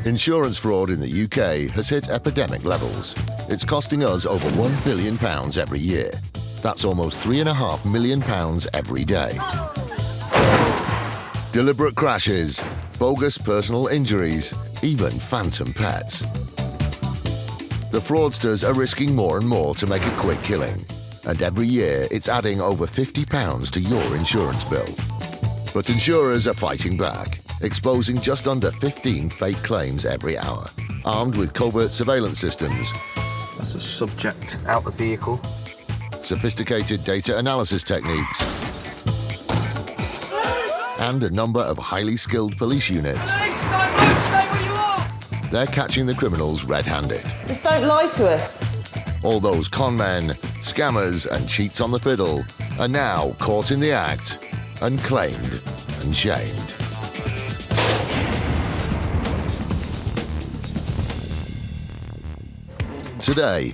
Insurance fraud in the UK has hit epidemic levels. It's costing us over £1 billion every year. That's almost £3.5 million every day. Deliberate crashes, bogus personal injuries, even phantom pets. The fraudsters are risking more and more to make a quick killing. And every year, it's adding over £50 to your insurance bill. But insurers are fighting back, exposing just under 15 fake claims every hour, armed with covert surveillance systems. That's a subject out the vehicle. Sophisticated data analysis techniques, and a number of highly skilled police units. They're catching the criminals red-handed. Just don't lie to us. All those con men, scammers and cheats on the fiddle are now caught in the act and claimed and shamed. Today,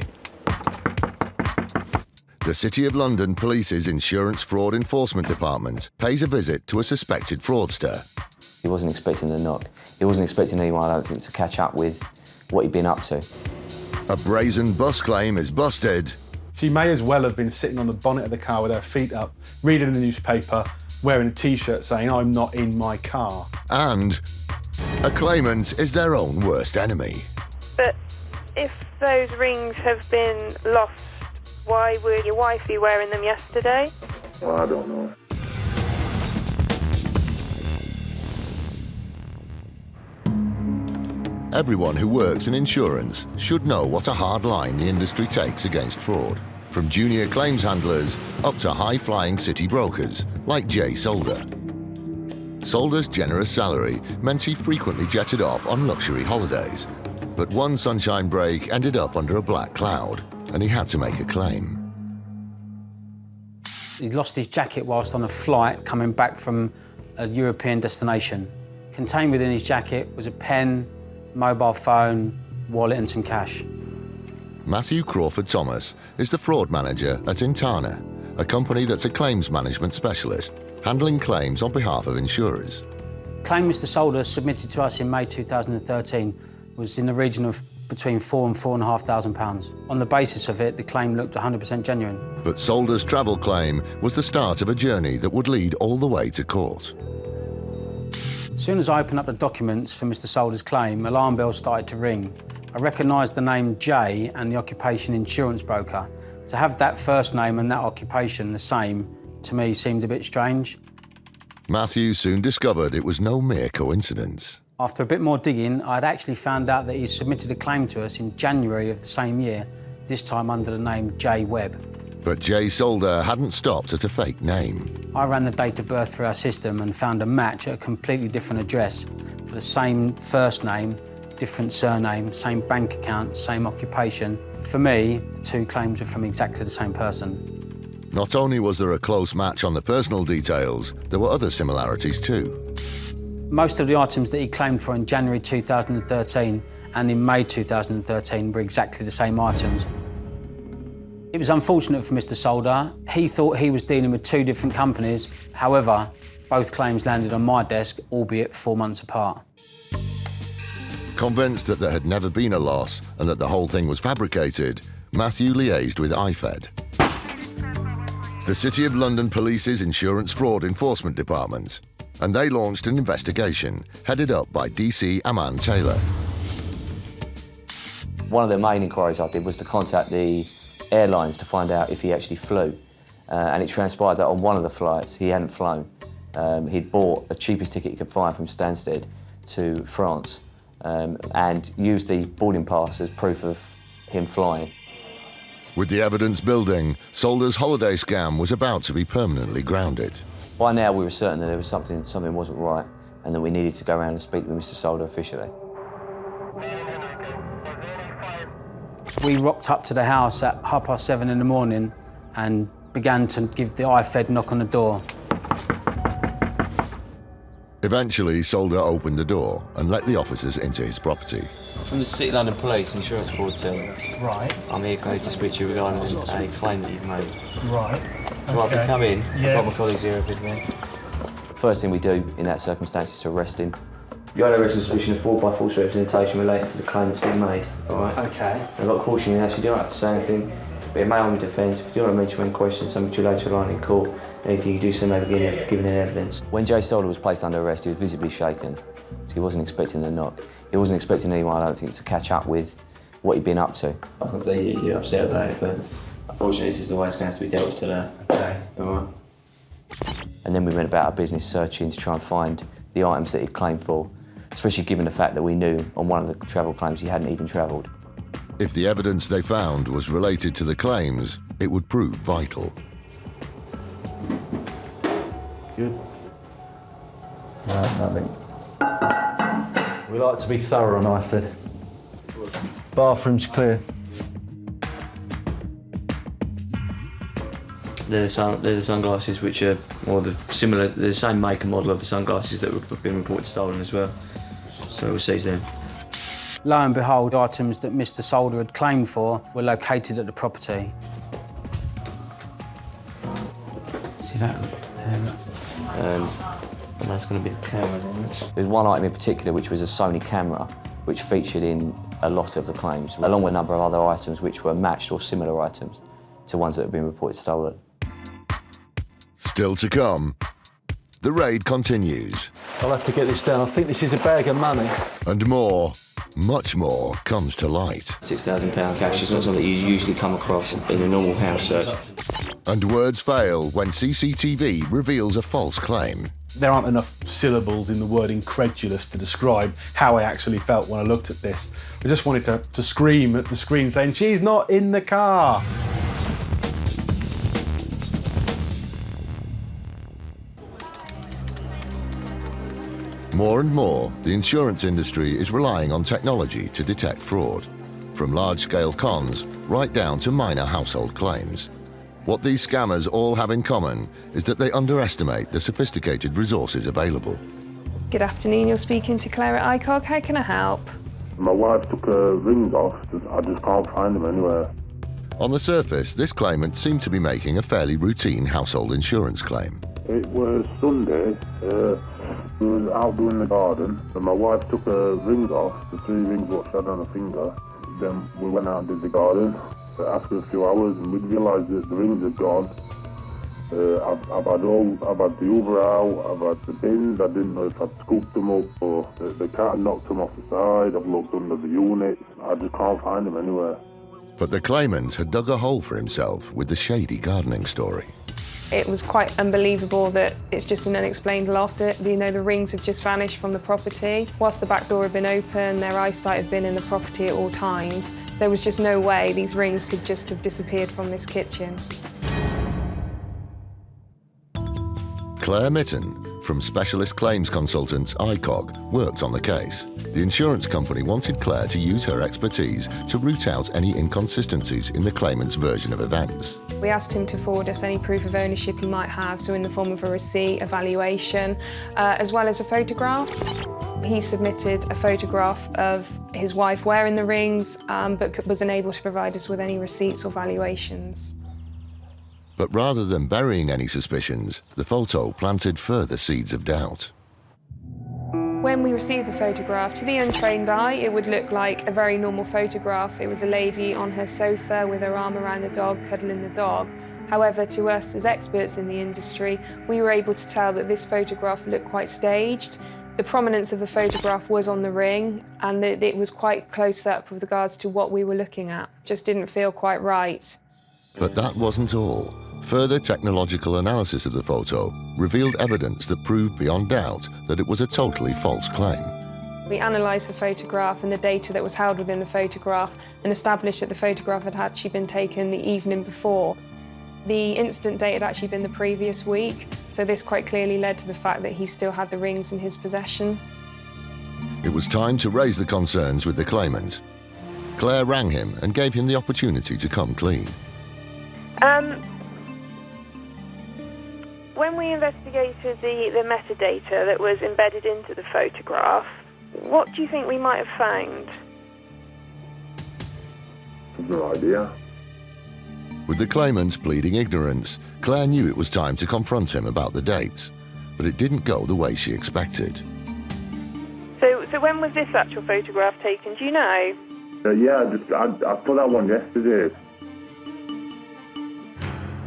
the City of London Police's Insurance Fraud Enforcement Department pays a visit to a suspected fraudster. He wasn't expecting the knock. He wasn't expecting anyone, I don't think, to catch up with what he'd been up to. A brazen bus claim is busted. She may as well have been sitting on the bonnet of the car with her feet up, reading the newspaper, wearing a T-shirt saying, "I'm not in my car." And a claimant is their own worst enemy. But if those rings have been lost, why would your wife be wearing them yesterday? Well, I don't know. Everyone who works in insurance should know what a hard line the industry takes against fraud, from junior claims handlers up to high-flying city brokers like Jay Solder. Solder's generous salary meant he frequently jetted off on luxury holidays, but one sunshine break ended up under a black cloud, and he had to make a claim. He lost his jacket whilst on a flight coming back from a European destination. Contained within his jacket was a pen, mobile phone, wallet and some cash. Matthew Crawford Thomas is the fraud manager at Intana, a company that's a claims management specialist, handling claims on behalf of insurers. Claim Mr. Solder submitted to us in May 2013 was in the region of between £4,000 and £4,500. On the basis of it, the claim looked 100% genuine. But Solder's travel claim was the start of a journey that would lead all the way to court. As soon as I opened up the documents for Mr. Solder's claim, alarm bells started to ring. I recognised the name Jay and the occupation insurance broker. To have that first name and that occupation the same, to me, seemed a bit strange. Matthew soon discovered it was no mere coincidence. After a bit more digging, I'd actually found out that he submitted a claim to us in January of the same year, this time under the name Jay Webb. But Jay Solder hadn't stopped at a fake name. I ran the date of birth through our system and found a match at a completely different address for the same first name, different surname, same bank account, same occupation. For me, the two claims were from exactly the same person. Not only was there a close match on the personal details, there were other similarities too. Most of the items that he claimed for in January 2013 and in May 2013 were exactly the same items. It was unfortunate for Mr. Solder. He thought he was dealing with two different companies. However, both claims landed on my desk, albeit 4 months apart. Convinced that there had never been a loss and that the whole thing was fabricated, Matthew liaised with IFED, the City of London Police's Insurance Fraud Enforcement Department, and they launched an investigation headed up by DC Aman Taylor. One of the main inquiries I did was to contact the airlines to find out if he actually flew. And it transpired that on one of the flights, he hadn't flown. He'd bought the cheapest ticket he could find from Stansted to France and used the boarding pass as proof of him flying. With the evidence building, Solder's holiday scam was about to be permanently grounded. By now, we were certain that there was something wasn't right and that we needed to go around and speak with Mr. Solder officially. We rocked up to the house at 7:30 in the morning and began to give the IFED knock on the door. Eventually, Solder opened the door and let the officers into his property. From the City of London Police Insurance Fraud Team. Right. I'm here today to speak to you regarding a claim that you've made. Right. So I can come in. Yeah. I've got my colleagues here with me. First thing we do in that circumstance is to arrest him. You're under arrest on suspicion of fraud by false representation relating to the claim that's been made, alright? Okay. I've got to caution you, actually, you don't have to say anything, but it may harm your defence. If you don't want to mention any questions, something too later on in court, anything you do so may be given in evidence. When Jay Solder was placed under arrest, he was visibly shaken. So he wasn't expecting the knock. He wasn't expecting anyone, I don't think, to catch up with what he'd been up to. I can see you're upset about it, but unfortunately this is the way it's going to have to be dealt with today. Okay. Alright. And then we went about our business searching to try and find the items that he'd claimed for, especially given the fact that we knew on one of the travel claims he hadn't even travelled. If the evidence they found was related to the claims, it would prove vital. Good. No, nothing. We like to be thorough on IFED. Bathroom's clear. They're the sunglasses which are, or they're the same make and model of the sunglasses that have been reported stolen as well. So we'll seize them. Lo and behold, items that Mr. Solder had claimed for were located at the property. See that? And that's going to be the camera then. There's one item in particular which was a Sony camera, which featured in a lot of the claims, along with a number of other items which were matched or similar items to ones that have been reported stolen. Still to come, the raid continues. I'll have to get this down. I think this is a bag of money. And more, much more, comes to light. £6,000 cash is not something you usually come across in a normal house search. And words fail when CCTV reveals a false claim. There aren't enough syllables in the word incredulous to describe how I actually felt when I looked at this. I just wanted to scream at the screen saying, "She's not in the car!" More and more, the insurance industry is relying on technology to detect fraud, from large-scale cons right down to minor household claims. What these scammers all have in common is that they underestimate the sophisticated resources available. Good afternoon, you're speaking to Claire at ICOG. How can I help? My wife took her rings off. I just can't find them anywhere. On the surface, this claimant seemed to be making a fairly routine household insurance claim. It was Sunday. We was out doing the garden, and my wife took her rings off, the 3 rings what she had on her finger. Then we went out and did the garden. After a few hours, and we realised that the rings had gone. I've had the Hoover out, I've had the bins. I didn't know if I'd scooped them up or the cat knocked them off the side. I've looked under the units. I just can't find them anywhere. But the claimant had dug a hole for himself with the shady gardening story. It was quite unbelievable that it's just an unexplained loss. The rings have just vanished from the property. Whilst the back door had been open, their eyesight had been in the property at all times. There was just no way these rings could just have disappeared from this kitchen. Claire Mitten, from specialist claims consultants ICOG, worked on the case. The insurance company wanted Claire to use her expertise to root out any inconsistencies in the claimant's version of events. We asked him to forward us any proof of ownership he might have, so in the form of a receipt, a valuation, as well as a photograph. He submitted a photograph of his wife wearing the rings, but was unable to provide us with any receipts or valuations. But rather than burying any suspicions, the photo planted further seeds of doubt. When we received the photograph, to the untrained eye, it would look like a very normal photograph. It was a lady on her sofa with her arm around the dog, cuddling the dog. However, to us as experts in the industry, we were able to tell that this photograph looked quite staged. The prominence of the photograph was on the ring, and that it was quite close up with regards to what we were looking at. Just didn't feel quite right. But that wasn't all. Further technological analysis of the photo revealed evidence that proved beyond doubt that it was a totally false claim. We analysed the photograph and the data that was held within the photograph and established that the photograph had actually been taken the evening before. The incident date had actually been the previous week, so this quite clearly led to the fact that he still had the rings in his possession. It was time to raise the concerns with the claimant. Claire rang him and gave him the opportunity to come clean. When we investigated the metadata that was embedded into the photograph, what do you think we might have found? No idea. With the claimant pleading ignorance, Claire knew it was time to confront him about the dates, but it didn't go the way she expected. So So when was this actual photograph taken? Do you know? Yeah, I put that one yesterday.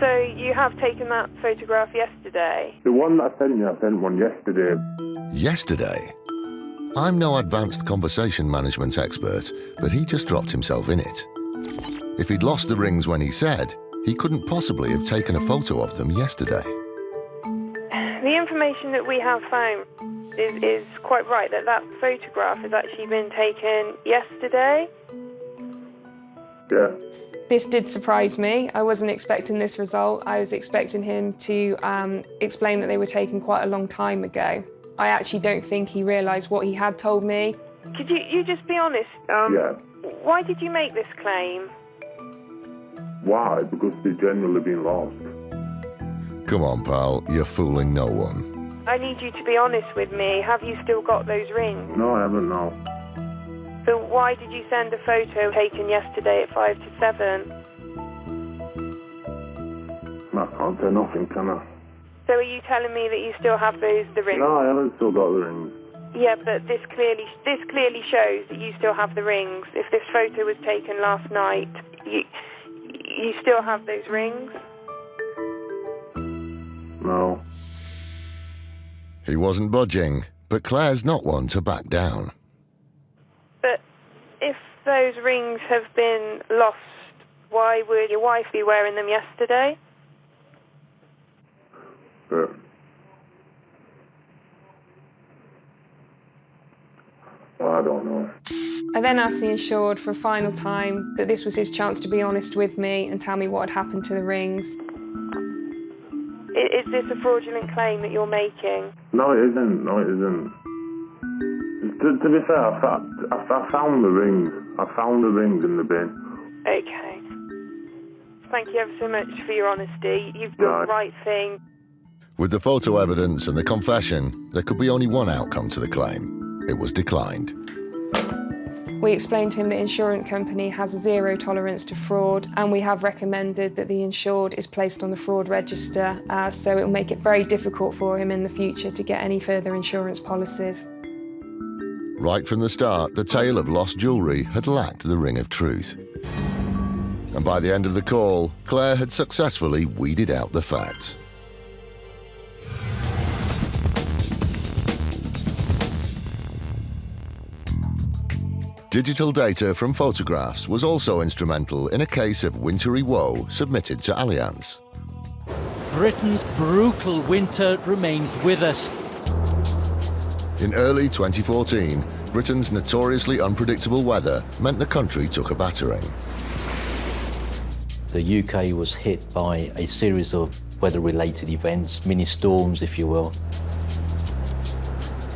So you have taken that photograph yesterday? The one that I sent one yesterday. Yesterday? I'm no advanced conversation management expert, but he just dropped himself in it. If he'd lost the rings when he said, he couldn't possibly have taken a photo of them yesterday. The information that we have found is quite right, that photograph has actually been taken yesterday. Yeah. This did surprise me. I wasn't expecting this result. I was expecting him to explain that they were taken quite a long time ago. I actually don't think he realised what he had told me. Could you just be honest? Yeah. Why did you make this claim? Why? Because they've generally been lost. Come on, pal, you're fooling no one. I need you to be honest with me. Have you still got those rings? No, I haven't, no. So why did you send a photo taken yesterday at 5 to 7? I can't say nothing, can I? So are you telling me that you still have the rings? No, I haven't still got the rings. Yeah, but this clearly shows that you still have the rings. If this photo was taken last night, you still have those rings? No. He wasn't budging, but Claire's not one to back down. But if those rings have been lost, why would your wife be wearing them yesterday? But I don't know. I then asked the insured for a final time that this was his chance to be honest with me and tell me what had happened to the rings. Is this a fraudulent claim that you're making? No, it isn't. No, it isn't. To be fair, I found the ring. I found the ring in the bin. Okay. Thank you ever so much for your honesty. You've done the right thing. With the photo evidence and the confession, there could be only one outcome to the claim. It was declined. We explained to him the insurance company has a zero tolerance to fraud, and we have recommended that the insured is placed on the fraud register, so it will make it very difficult for him in the future to get any further insurance policies. Right from the start, the tale of lost jewellery had lacked the ring of truth. And by the end of the call, Claire had successfully weeded out the facts. Digital data from photographs was also instrumental in a case of wintry woe submitted to Allianz. Britain's brutal winter remains with us. In early 2014, Britain's notoriously unpredictable weather meant the country took a battering. The UK was hit by a series of weather-related events, mini-storms, if you will,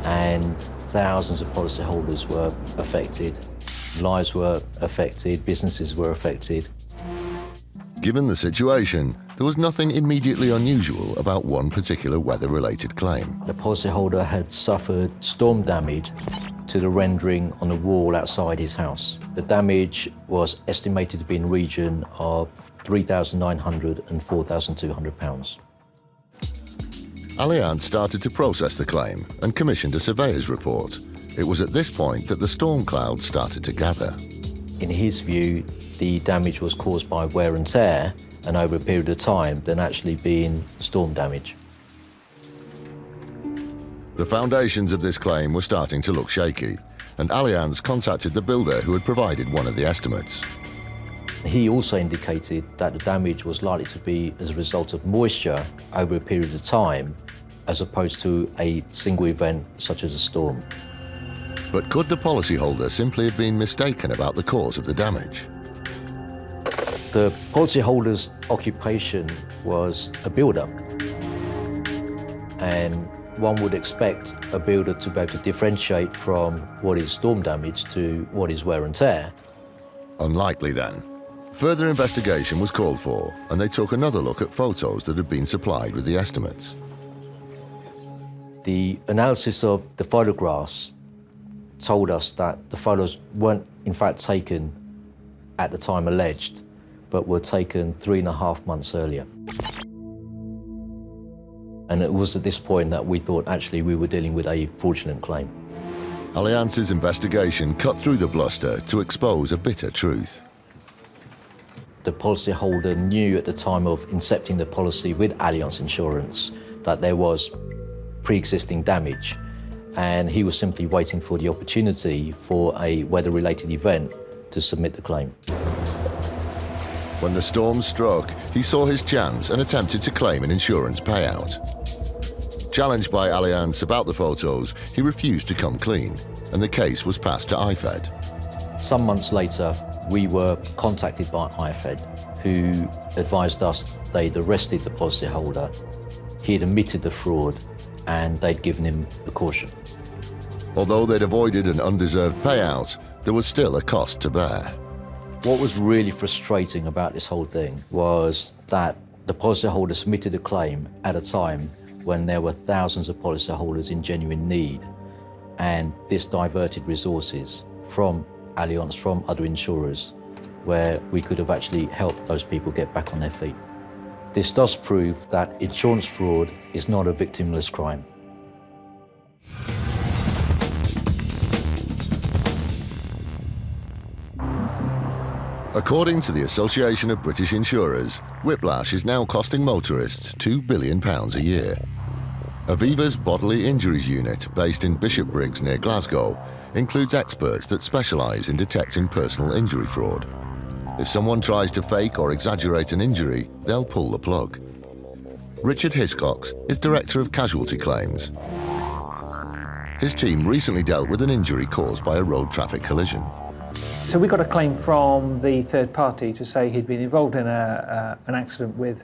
and thousands of policyholders were affected. Lives were affected, businesses were affected. Given the situation, there was nothing immediately unusual about one particular weather-related claim. The policyholder had suffered storm damage to the rendering on the wall outside his house. The damage was estimated to be in the region of £3,900 and £4,200. Allianz started to process the claim and commissioned a surveyor's report. It was at this point that the storm cloud started to gather. In his view, the damage was caused by wear and tear and over a period of time than actually being storm damage. The foundations of this claim were starting to look shaky, and Allianz contacted the builder who had provided one of the estimates. He also indicated that the damage was likely to be as a result of moisture over a period of time, as opposed to a single event such as a storm. But could the policyholder simply have been mistaken about the cause of the damage? The policyholder's occupation was a builder, and one would expect a builder to be able to differentiate from what is storm damage to what is wear and tear. Unlikely then. Further investigation was called for, and they took another look at photos that had been supplied with the estimates. The analysis of the photographs told us that the photos weren't in fact taken at the time alleged, but were taken 3.5 months earlier. And it was at this point that we thought actually we were dealing with a fraudulent claim. Allianz's investigation cut through the bluster to expose a bitter truth. The policyholder knew at the time of incepting the policy with Allianz Insurance that there was pre-existing damage, and he was simply waiting for the opportunity for a weather-related event to submit the claim. When the storm struck, he saw his chance and attempted to claim an insurance payout. Challenged by Allianz about the photos, he refused to come clean, and the case was passed to IFED. Some months later, we were contacted by IFED, who advised us they'd arrested the policyholder, he had admitted the fraud, and they'd given him a caution. Although they'd avoided an undeserved payout, there was still a cost to bear. What was really frustrating about this whole thing was that the policyholder submitted a claim at a time when there were thousands of policyholders in genuine need, and this diverted resources from Allianz, from other insurers, where we could have actually helped those people get back on their feet. This does prove that insurance fraud is not a victimless crime. According to the Association of British Insurers, Whiplash is now costing motorists £2 billion a year. Aviva's bodily injuries unit, based in Bishopbriggs near Glasgow, includes experts that specialise in detecting personal injury fraud. If someone tries to fake or exaggerate an injury, they'll pull the plug. Richard Hiscox is Director of Casualty Claims. His team recently dealt with an injury caused by a road traffic collision. So we got a claim from the third party to say he'd been involved in an accident with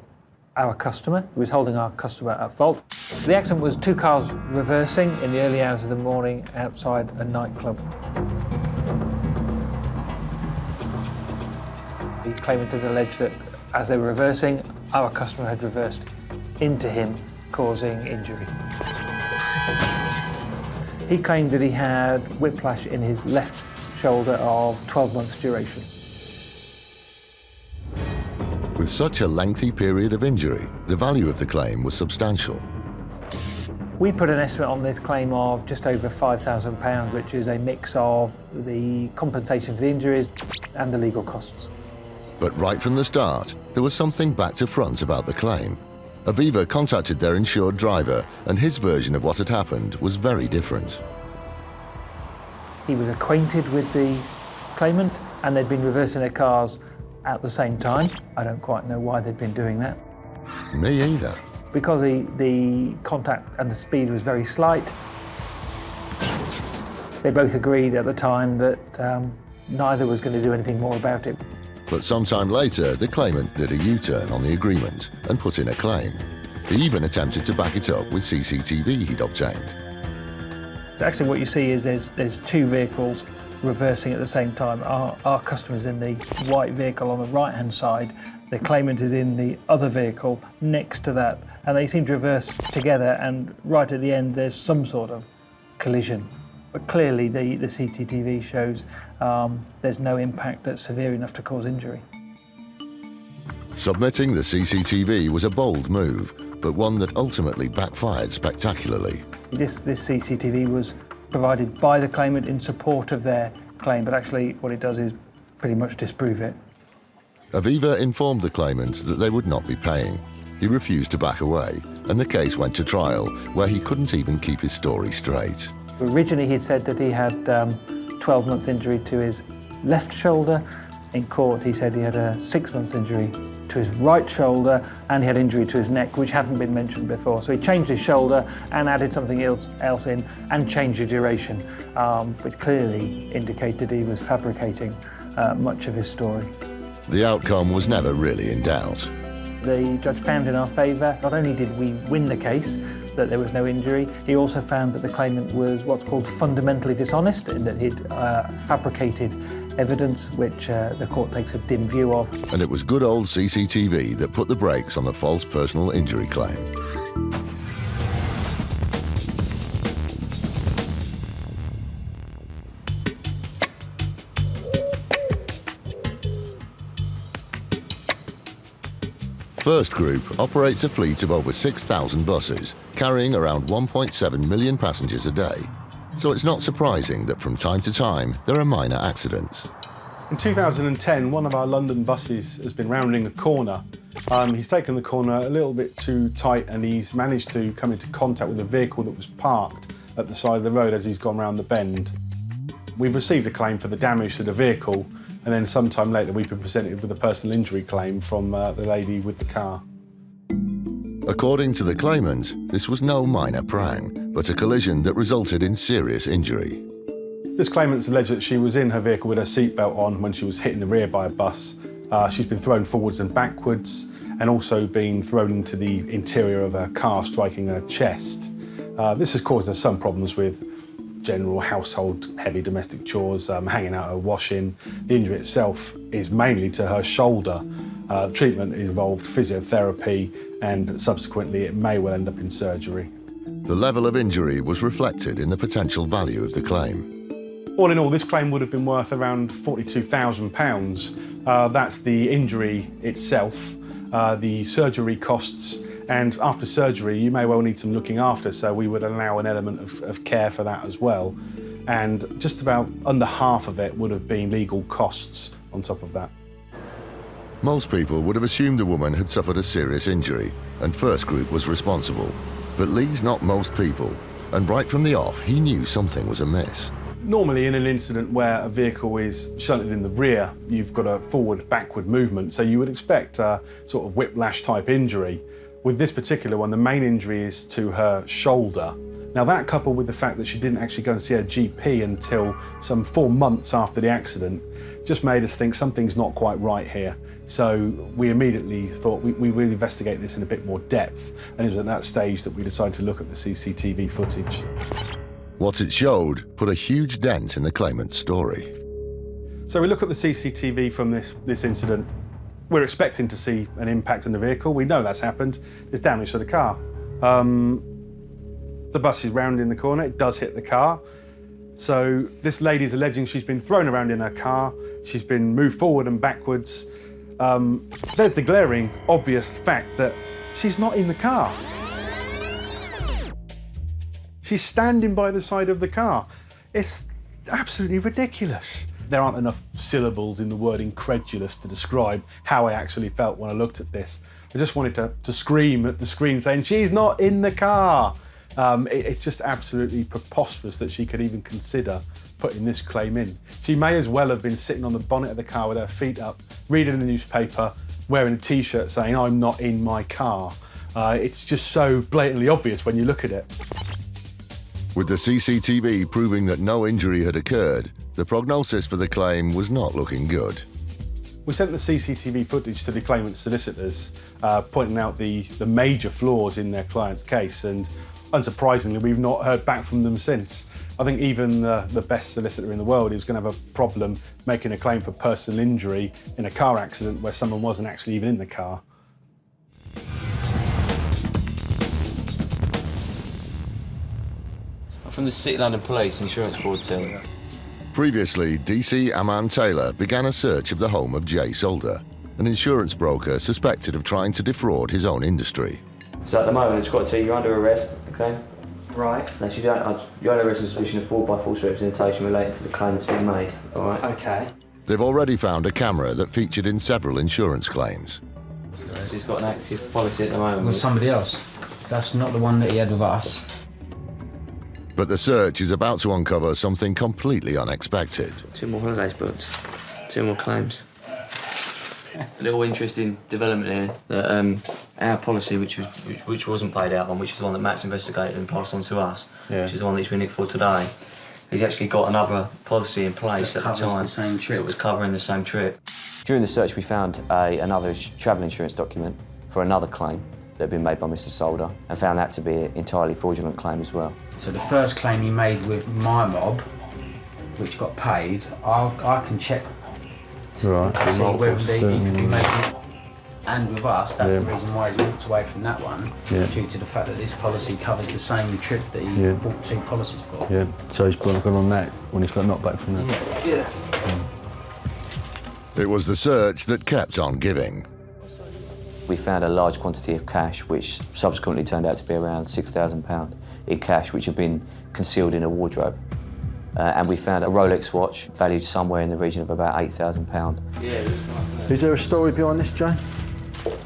our customer, who was holding our customer at fault. The accident was two cars reversing in the early hours of the morning outside a nightclub. The claimant had alleged that as they were reversing, our customer had reversed into him, causing injury. He claimed that he had whiplash in his left shoulder of 12 months duration. With such a lengthy period of injury, the value of the claim was substantial. We put an estimate on this claim of just over £5,000, which is a mix of the compensation for the injuries and the legal costs. But right from the start, there was something back to front about the claim. Aviva contacted their insured driver, and his version of what had happened was very different. He was acquainted with the claimant, and they'd been reversing their cars at the same time. I don't quite know why they'd been doing that. Me either. Because the contact and the speed was very slight, they both agreed at the time that neither was going to do anything more about it. But sometime later, the claimant did a U-turn on the agreement and put in a claim. He even attempted to back it up with CCTV he'd obtained. So actually what you see is there's two vehicles reversing at the same time. Our customer's in the white vehicle on the right-hand side. The claimant is in the other vehicle next to that, and they seem to reverse together, and right at the end there's some sort of collision. But clearly the CCTV shows there's no impact that's severe enough to cause injury. Submitting the CCTV was a bold move, but one that ultimately backfired spectacularly. This CCTV was provided by the claimant in support of their claim, but actually what it does is pretty much disprove it. Aviva informed the claimant that they would not be paying. He refused to back away, and the case went to trial, where he couldn't even keep his story straight. Originally he'd said that he had 12-month injury to his left shoulder. In court he said he had a 6-month injury to his right shoulder, and he had injury to his neck, which hadn't been mentioned before. So he changed his shoulder and added something else in and changed the duration, which clearly indicated he was fabricating much of his story. The outcome was never really in doubt. The judge found in our favour. Not only did we win the case, that there was no injury, he also found that the claimant was what's called fundamentally dishonest, in that he'd fabricated evidence, which the court takes a dim view of. And it was good old CCTV that put the brakes on the false personal injury claim. First Group operates a fleet of over 6,000 buses, carrying around 1.7 million passengers a day. So it's not surprising that from time to time there are minor accidents. In 2010, one of our London buses has been rounding a corner. He's taken the corner a little bit too tight and he's managed to come into contact with a vehicle that was parked at the side of the road as he's gone round the bend. We've received a claim for the damage to the vehicle, and then sometime later we've been presented with a personal injury claim from the lady with the car. According to the claimant, this was no minor prang, but a collision that resulted in serious injury. This claimant's alleged that she was in her vehicle with her seatbelt on when she was hit in the rear by a bus. She's been thrown forwards and backwards, and also been thrown into the interior of her car, striking her chest. This has caused her some problems with general household heavy domestic chores, hanging out her washing. The injury itself is mainly to her shoulder. Treatment involved physiotherapy, and subsequently it may well end up in surgery. The level of injury was reflected in the potential value of the claim. All in all, this claim would have been worth around £42,000. That's the injury itself, the surgery costs, and after surgery you may well need some looking after, so we would allow an element of care for that as well. And just about under half of it would have been legal costs on top of that. Most people would have assumed the woman had suffered a serious injury and First Group was responsible. But Lee's not most people, and right from the off he knew something was amiss. Normally in an incident where a vehicle is shunted in the rear, you've got a forward-backward movement, so you would expect a sort of whiplash type injury. With this particular one, the main injury is to her shoulder. Now that, coupled with the fact that she didn't actually go and see her GP until some 4 months after the accident, just made us think something's not quite right here. So we immediately thought we would investigate this in a bit more depth, and it was at that stage that we decided to look at the CCTV footage. What it showed put a huge dent in the claimant's story. So we look at the CCTV from this incident. We're expecting to see an impact on the vehicle. We know that's happened. There's damage to the car. The bus is rounding the corner. It does hit the car. So this lady's alleging she's been thrown around in her car. She's been moved forward and backwards. There's the glaring, obvious fact that she's not in the car. She's standing by the side of the car. It's absolutely ridiculous. There aren't enough syllables in the word incredulous to describe how I actually felt when I looked at this. I just wanted to scream at the screen saying, she's not in the car. It's just absolutely preposterous that she could even consider putting this claim in. She may as well have been sitting on the bonnet of the car with her feet up, reading the newspaper, wearing a t-shirt saying, I'm not in my car. It's just so blatantly obvious when you look at it. With the CCTV proving that no injury had occurred, the prognosis for the claim was not looking good. We sent the CCTV footage to the claimant's solicitors, pointing out the major flaws in their client's case, and unsurprisingly, we've not heard back from them since. I think even the best solicitor in the world is going to have a problem making a claim for personal injury in a car accident where someone wasn't actually even in the car. From the City London Police Insurance Fraud Team. Previously, DC Aman Taylor began a search of the home of Jay Solder, an insurance broker suspected of trying to defraud his own industry. So at the moment, it's got to tell you you're under arrest, okay? Right. Now, you're under arrest on suspicion of fraud by false representation relating to the claim that's been made, all right? Okay. They've already found a camera that featured in several insurance claims. So he's got an active policy at the moment. With somebody else. That's not the one that he had with us. But the search is about to uncover something completely unexpected. 2 more holidays booked, 2 more claims. A little interesting development here that our policy, which wasn't paid out on, which is the one that Matt's investigated and passed on to us, which is the one that he's been nicked for today, he's actually got another policy in place at the time. The same trip. It was covering the same trip. During the search, we found another travel insurance document for another claim that had been made by Mr. Solder, and found that to be an entirely fraudulent claim as well. So the first claim he made with my mob, which got paid, I can check to see whether he can be making it. And with us, that's the reason why he walked away from that one, due to the fact that this policy covers the same trip that he bought 2 policies for. Yeah, so he's gone on that when he's got knocked back from that. Yeah. It was the search that kept on giving. We found a large quantity of cash, which subsequently turned out to be around £6,000 in cash, which had been concealed in a wardrobe. and we found a Rolex watch valued somewhere in the region of about £8,000. Yeah, it was nice, isn't it? Is there a story behind this, Jay? It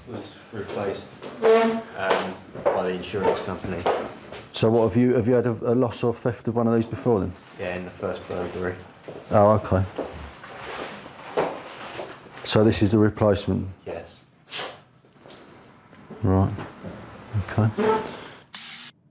was replaced by the insurance company. So what, have you had a loss or theft of one of these before then? Yeah, in the first burglary. Oh, okay. So this is the replacement? Yes. Right, okay.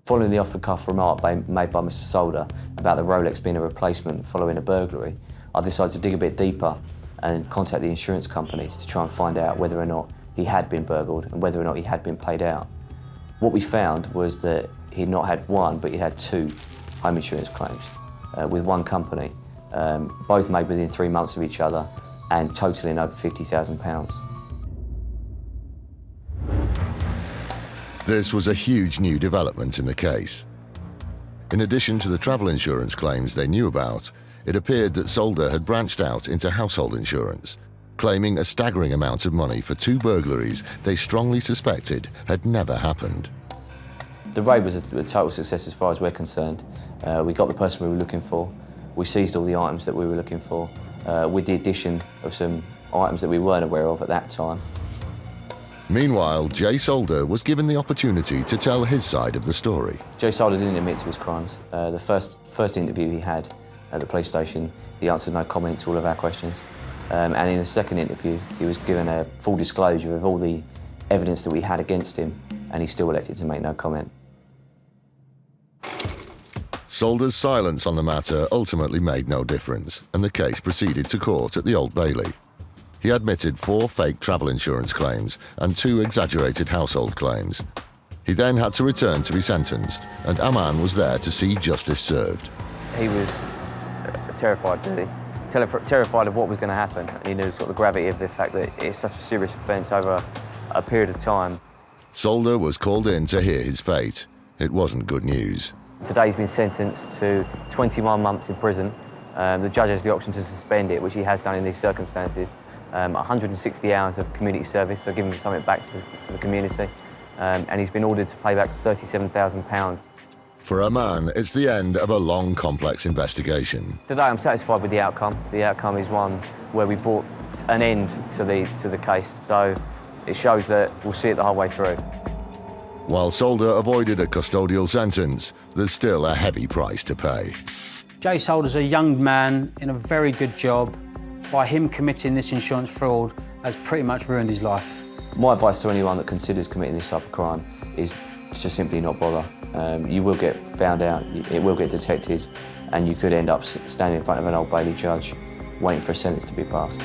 Following the off-the-cuff remark made by Mr. Solder about the Rolex being a replacement following a burglary, I decided to dig a bit deeper and contact the insurance companies to try and find out whether or not he had been burgled and whether or not he had been paid out. What we found was that he'd not had one, but he had two home insurance claims with one company, both made within 3 months of each other and totaling over £50,000. This was a huge new development in the case. In addition to the travel insurance claims they knew about, it appeared that Solder had branched out into household insurance, claiming a staggering amount of money for two burglaries they strongly suspected had never happened. The raid was a total success as far as we're concerned. We got the person we were looking for. We seized all the items that we were looking for, with the addition of some items that we weren't aware of at that time. Meanwhile, Jay Solder was given the opportunity to tell his side of the story. Jay Solder didn't admit to his crimes. The first interview he had at the police station, he answered no comment to all of our questions. And in the second interview, he was given a full disclosure of all the evidence that we had against him, and he still elected to make no comment. Solder's silence on the matter ultimately made no difference, and the case proceeded to court at the Old Bailey. He admitted 4 fake travel insurance claims and 2 exaggerated household claims. He then had to return to be sentenced, and Aman was there to see justice served. He was terrified, really. Terrified of what was going to happen. He knew sort of the gravity of the fact that it's such a serious offence over a period of time. Solder was called in to hear his fate. It wasn't good news. Today he's been sentenced to 21 months in prison. The judge has the option to suspend it, which he has done in these circumstances. 160 hours of community service, so giving something back to the community. And he's been ordered to pay back £37,000. For Aman, it's the end of a long, complex investigation. Today I'm satisfied with the outcome. The outcome is one where we brought an end to the case, so it shows that we'll see it the whole way through. While Solder avoided a custodial sentence, there's still a heavy price to pay. Jay Solder's a young man in a very good job. By him committing this insurance fraud has pretty much ruined his life. My advice to anyone that considers committing this type of crime is to simply not bother. You will get found out, it will get detected, and you could end up standing in front of an Old Bailey judge waiting for a sentence to be passed.